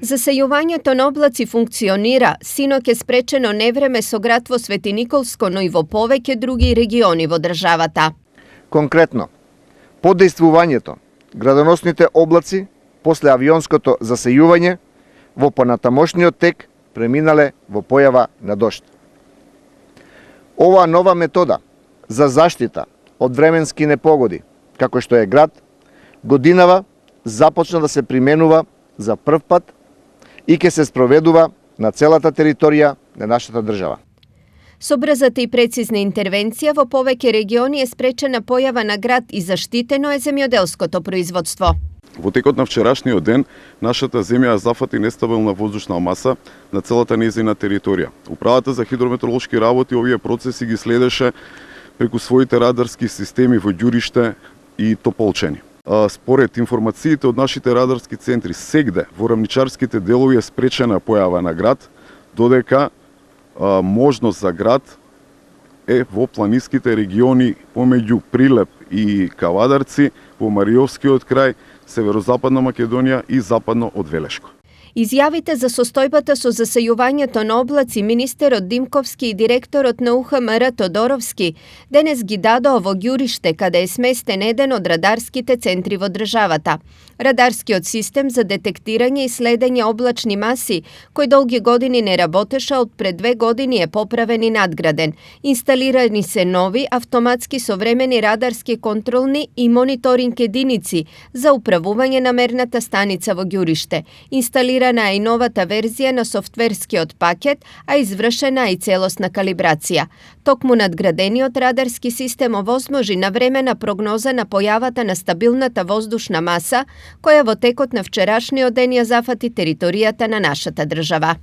Засејувањето на облаци функционира, синоќ е спречено невреме со град во Свети Николско, но и во повеќе други региони во државата. Конкретно, подејствувањето градоносните облаци после авионското засејување во понатамошниот тек преминале во појава на дожд. Оваа нова метода за заштита од временски непогоди, како што е град, годинава започна да се применува за прв пат и ќе се спроведува на целата територија на нашата држава. Со брзата и прецизна интервенција во повеќе региони е спречена појава на град и заштитено е земјоделското производство. Во текот на вчерашниот ден, нашата земја ја зафати нестабилна воздушна маса на целата нејзина територија. Управата за хидрометеоролошки работи овие процеси ги следеше преку своите радарски системи во Ѓуриште и Тополчени. Според информациите од нашите радарски центри, сегде во рамничарските делови е спречена појава на град, додека можност за град е во планинските региони помеѓу Прилеп и Кавадарци, во Мариовскиот крај, северозападна Македонија и западно од Велешко. Изјавите за состојбата со засејувањето на облаци министерот Димковски и директорот на УХМР Тодоровски денес ги дадоа во Ѓуриште, каде е сместен еден од радарските центри во државата. Радарскиот систем за детектирање и следење облачни маси, кој долги години не работеше, од пред 2 години е поправен и надграден. Инсталирани се нови автоматски современи радарски контролни и мониторинг единици за управување на мерната станица во Ѓуриште. Инсталирана е и новата верзија на софтверскиот пакет, а извршена и целосна калибрација. Токму надградениот радарски систем овозможи навремена прогноза на појавата на стабилната воздушна маса, која во текот на вчерашниот ден ја зафати територијата на нашата држава.